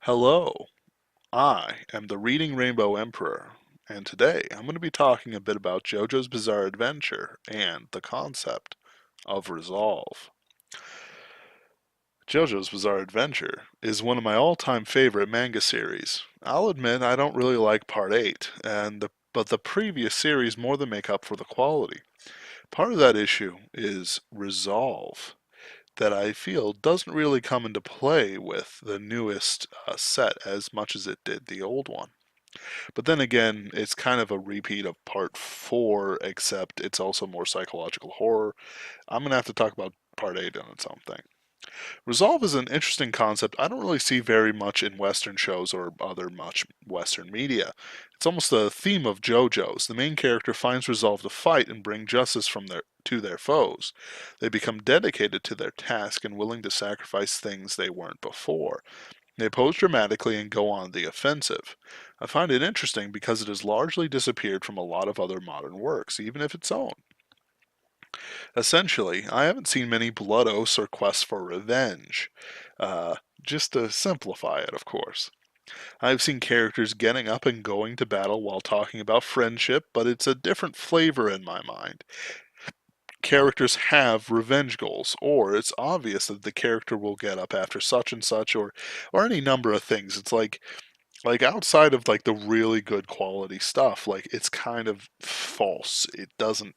Hello, I am the Reading Rainbow Emperor, and today I'm going to be talking a bit about JoJo's Bizarre Adventure and the concept of resolve. JoJo's Bizarre Adventure is one of my all-time favorite manga series. I'll admit I don't really like Part 8, but the previous series more than make up for the quality. Part of that issue is resolve that I feel doesn't really come into play with the newest set as much as it did the old one. But then again, it's kind of a repeat of part four, except it's also more psychological horror. I'm going to have to talk about part eight on its own thing. Resolve is an interesting concept I don't really see very much in Western shows or other much Western media. It's almost the theme of JoJo's. The main character finds resolve to fight and bring justice to their foes. They become dedicated to their task and willing to sacrifice things they weren't before. They pose dramatically and go on the offensive. I find it interesting because it has largely disappeared from a lot of other modern works, even if its own. Essentially, I haven't seen many blood oaths or quests for revenge. Just to simplify it, of course. I've seen characters getting up and going to battle while talking about friendship, but it's a different flavor in my mind. Characters have revenge goals, or it's obvious that the character will get up after such and such, or any number of things. It's like outside of like the really good quality stuff, like it's kind of false. It doesn't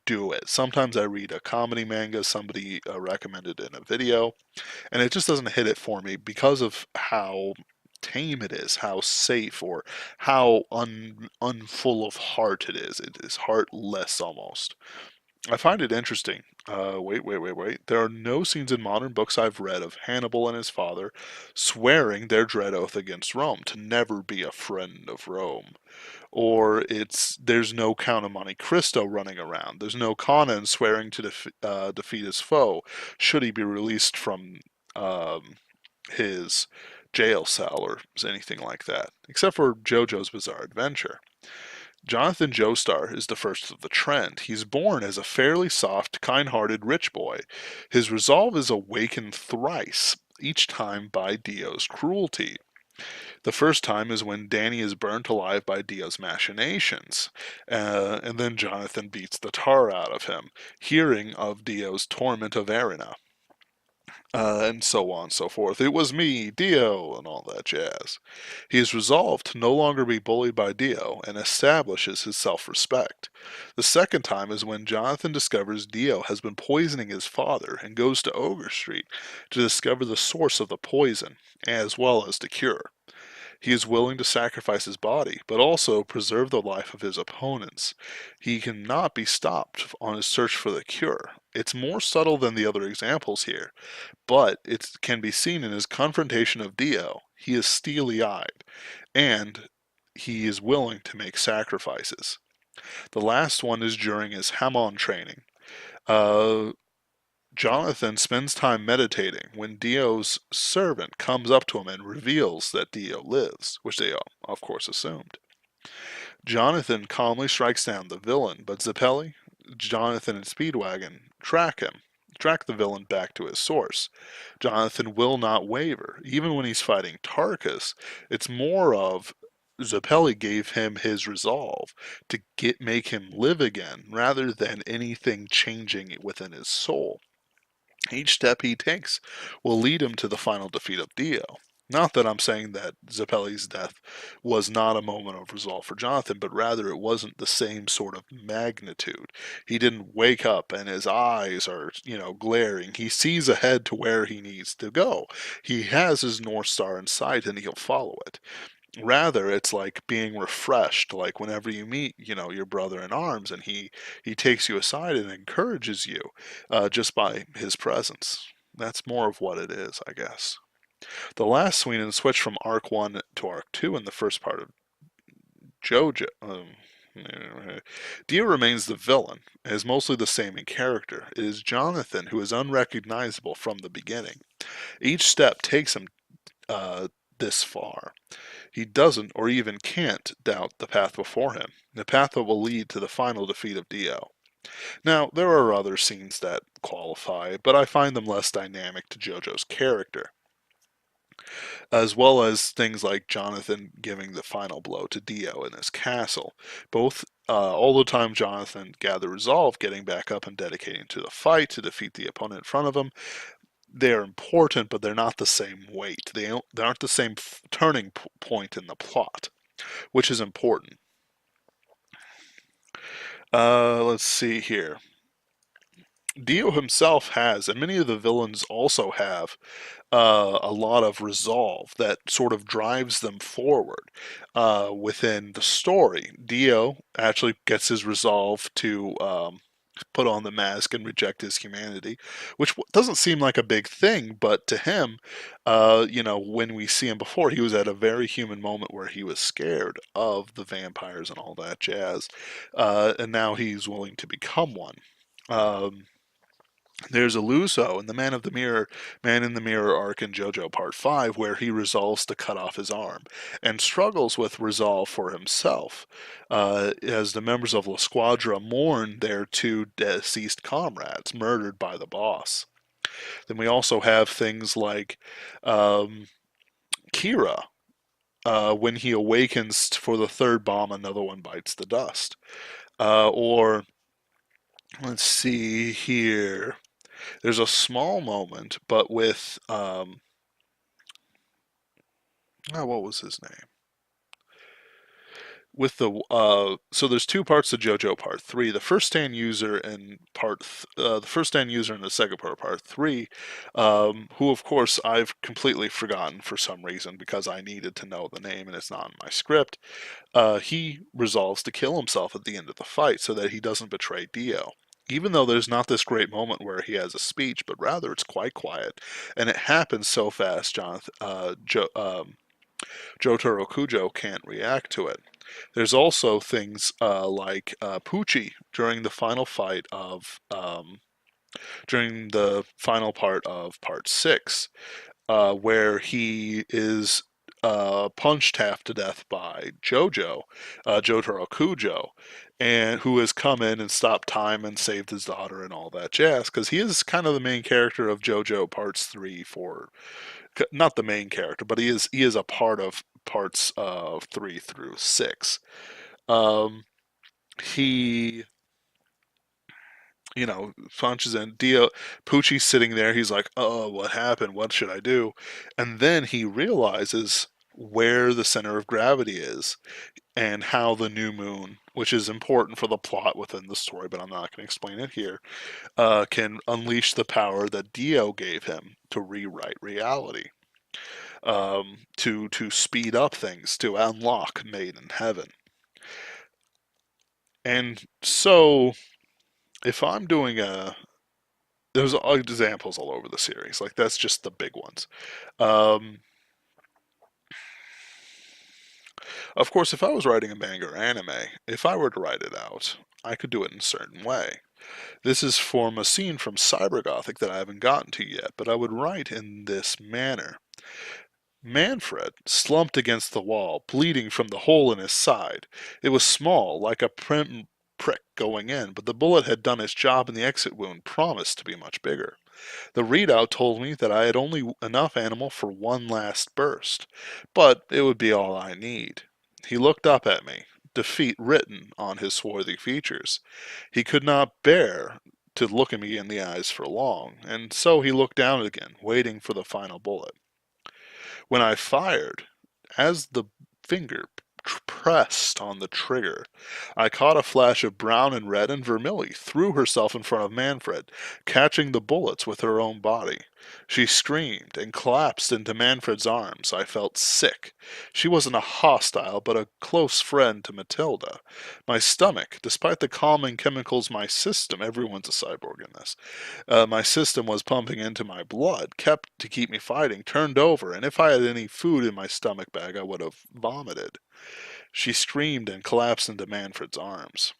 do it. Sometimes I read a comedy manga somebody recommended in a video, and it just doesn't hit it for me because of how tame it is, how safe, or how unfull of heart it is. It is heartless almost. I find it interesting. Wait. There are no scenes in modern books I've read of Hannibal and his father swearing their dread oath against Rome to never be a friend of Rome. Or there's no Count of Monte Cristo running around. There's no Conan swearing to defeat his foe should he be released from his jail cell or anything like that, except for JoJo's Bizarre Adventure. Jonathan Joestar is the first of the trend. He's born as a fairly soft, kind-hearted rich boy. His resolve is awakened thrice, each time by Dio's cruelty. The first time is when Danny is burnt alive by Dio's machinations, and then Jonathan beats the tar out of him, hearing of Dio's torment of Erina, and so on and so forth. It was me, Dio, and all that jazz. He is resolved to no longer be bullied by Dio and establishes his self respect. The second time is when Jonathan discovers Dio has been poisoning his father and goes to Ogre Street to discover the source of the poison, as well as the cure. He is willing to sacrifice his body, but also preserve the life of his opponents. He cannot be stopped on his search for the cure. It's more subtle than the other examples here, but it can be seen in his confrontation of Dio. He is steely eyed, and he is willing to make sacrifices. The last one is during his Hamon training. Uh, Jonathan spends time meditating when Dio's servant comes up to him and reveals that Dio lives, which they, of course, assumed. Jonathan calmly strikes down the villain, but Zeppeli, Jonathan, and Speedwagon track the villain back to his source. Jonathan will not waver. Even when he's fighting Tarkus, it's more of Zeppeli gave him his resolve to make him live again rather than anything changing within his soul. Each step he takes will lead him to the final defeat of Dio. Not that I'm saying that Zeppeli's death was not a moment of resolve for Jonathan, but rather it wasn't the same sort of magnitude. He didn't wake up and his eyes are, glaring. He sees ahead to where he needs to go. He has his North Star in sight and he'll follow it. Rather, it's like being refreshed, like whenever you meet, your brother in arms, and he takes you aside and encourages you, just by his presence. That's more of what it is, I guess. The last Sweden switched from Arc 1 to Arc 2 in the first part of Jojo. Dio remains the villain, and is mostly the same in character. It is Jonathan who is unrecognizable from the beginning. Each step takes him uh, this far. He doesn't or even can't doubt the path before him, the path that will lead to the final defeat of Dio. Now, there are other scenes that qualify, but I find them less dynamic to JoJo's character. as well as things like Jonathan giving the final blow to Dio in his castle. Both all the time Jonathan gathered resolve, getting back up and dedicating to the fight to defeat the opponent in front of him. They're important, but they're not the same weight. They aren't the same turning point in the plot, which is important. Let's see here. Dio himself has, and many of the villains also have, a lot of resolve that sort of drives them forward within the story. Dio actually gets his resolve to put on the mask and reject his humanity, which doesn't seem like a big thing, but to him, when we see him before, he was at a very human moment where he was scared of the vampires and all that jazz, and now he's willing to become one. Um, there's a Luso in the Man in the Mirror arc in JoJo Part 5, where he resolves to cut off his arm and struggles with resolve for himself as the members of La Squadra mourn their two deceased comrades murdered by the boss. Then we also have things like um, Kira. When he awakens for the third bomb, another one bites the dust. Or let's see here. There's a small moment, but with what was his name? With the so there's two parts to JoJo Part Three. The first stand user and the first stand user and the second Part Three, who of course I've completely forgotten for some reason because I needed to know the name and it's not in my script. He resolves to kill himself at the end of the fight so that he doesn't betray Dio. Even though there's not this great moment where he has a speech, but rather it's quite quiet, and it happens so fast, Jonathan, Jotaro Kujo can't react to it. There's also things like Pucci during the final part of Part Six, where he is punched half to death by Jotaro Kujo, and who has come in and stopped time and saved his daughter and all that jazz, because he is kind of the main character of JoJo Parts 3, for not the main character, but he is a part of parts of 3 through 6. Um, he punches in. Pucci's sitting there. He's like, "Oh, what happened? What should I do?" And then he realizes where the center of gravity is and how the new moon, which is important for the plot within the story, but I'm not going to explain it here, can unleash the power that Dio gave him to rewrite reality, to speed up things, to unlock Made in Heaven. And so, if I'm doing there's examples all over the series. Like that's just the big ones. Um, of course, if I was writing a manga or anime, if I were to write it out, I could do it in a certain way. This is from a scene from Cybergothic that I haven't gotten to yet, but I would write in this manner. Manfred slumped against the wall, bleeding from the hole in his side. It was small, like a prick going in, but the bullet had done its job and the exit wound promised to be much bigger. The readout told me that I had only enough animal for one last burst, but it would be all I need. He looked up at me, defeat written on his swarthy features. He could not bear to look at me in the eyes for long, and so he looked down again, waiting for the final bullet. When I fired, as the finger pressed on the trigger, I caught a flash of brown and red, and Vermilly threw herself in front of Manfred, catching the bullets with her own body. She screamed and collapsed into Manfred's arms. I felt sick. She wasn't a hostile, but a close friend to Matilda. My stomach, despite the calming chemicals my system, everyone's a cyborg in this, my system was pumping into my blood, kept to keep me fighting, turned over, and if I had any food in my stomach bag, I would have vomited. She screamed and collapsed into Manfred's arms.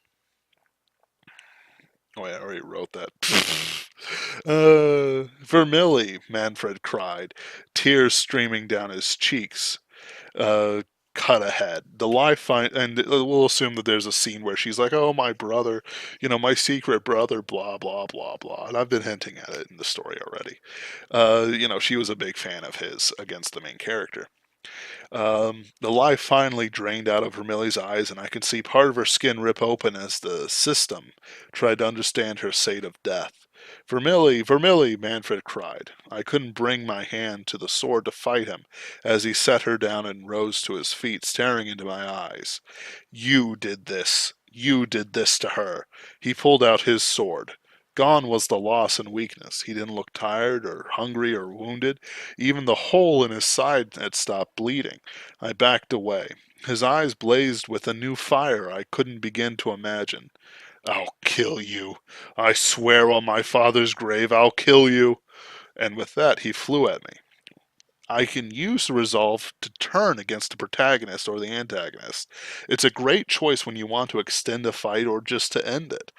Oh, I already wrote that. Vermilly, Manfred cried, tears streaming down his cheeks. cut ahead. The live fight, and we'll assume that there's a scene where she's like, "Oh, my brother, my secret brother, blah blah blah blah." And I've been hinting at it in the story already. She was a big fan of his against the main character. The life finally drained out of Vermilly's eyes, and I could see part of her skin rip open as the system tried to understand her state of death. Vermilly, Vermilly, Manfred cried. I couldn't bring my hand to the sword to fight him as he set her down and rose to his feet, staring into my eyes. You did this. You did this to her. He pulled out his sword. Gone was the loss and weakness. He didn't look tired or hungry or wounded. Even the hole in his side had stopped bleeding. I backed away. His eyes blazed with a new fire I couldn't begin to imagine. I'll kill you. I swear on my father's grave, I'll kill you. And with that, he flew at me. I can use the resolve to turn against the protagonist or the antagonist. It's a great choice when you want to extend a fight or just to end it,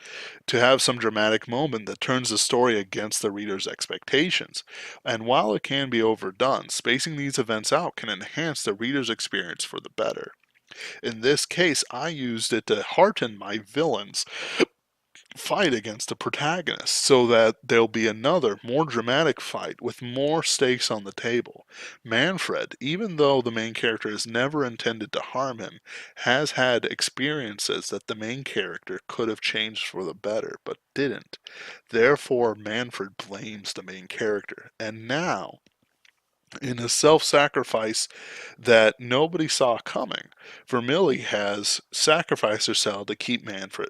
to have some dramatic moment that turns the story against the reader's expectations. And while it can be overdone, spacing these events out can enhance the reader's experience for the better. In this case, I used it to hearten my villains fight against the protagonist so that there'll be another more dramatic fight with more stakes on the table. Manfred, even though the main character is never intended to harm him, has had experiences that the main character could have changed for the better but didn't. Therefore, Manfred blames the main character. And now, in a self-sacrifice that nobody saw coming, Vermilly has sacrificed herself to keep Manfred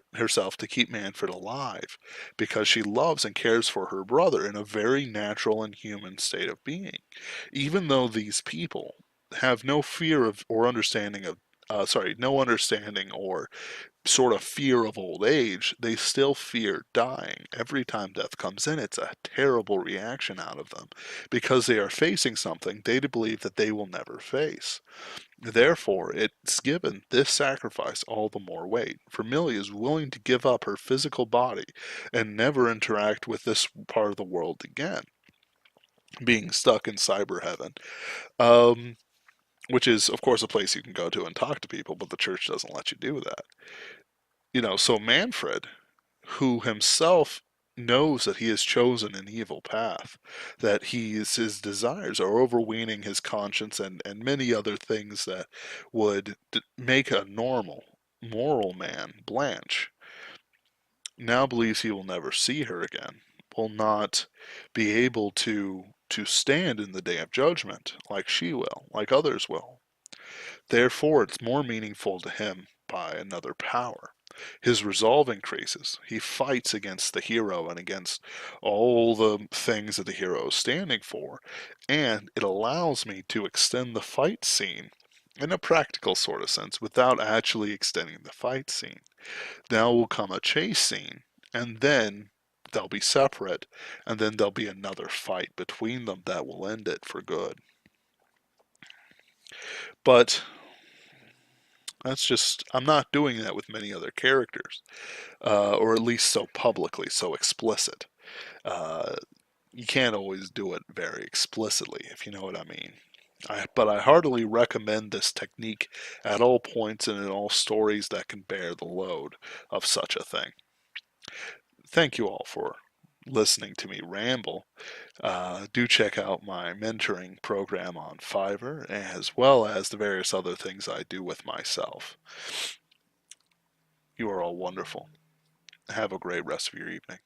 alive, because she loves and cares for her brother in a very natural and human state of being. Even though these people have no fear of or understanding of no understanding or sort of fear of old age, they still fear dying. Every time death comes in, it's a terrible reaction out of them because they are facing something they believe that they will never face. Therefore, it's given this sacrifice all the more weight. Vermilly is willing to give up her physical body and never interact with this part of the world again, being stuck in cyber heaven. Um, which is, of course, a place you can go to and talk to people, but the church doesn't let you do that. So Manfred, who himself knows that he has chosen an evil path, that his desires are overweening his conscience and many other things that would make a normal, moral man blanch, now believes he will never see her again, will not be able to stand in the day of judgment like she will, like others will. Therefore, it's more meaningful to him by another power. His resolve increases. He fights against the hero and against all the things that the hero is standing for. And it allows me to extend the fight scene in a practical sort of sense without actually extending the fight scene. Now will come a chase scene, and then they'll be separate, and then there'll be another fight between them that will end it for good. But I'm not doing that with many other characters, or at least so publicly, so explicit. Uh, you can't always do it very explicitly, if you know what I mean. But I heartily recommend this technique at all points and in all stories that can bear the load of such a thing. Thank you all for listening to me ramble. Do check out my mentoring program on Fiverr, as well as the various other things I do with myself. You are all wonderful. Have a great rest of your evening.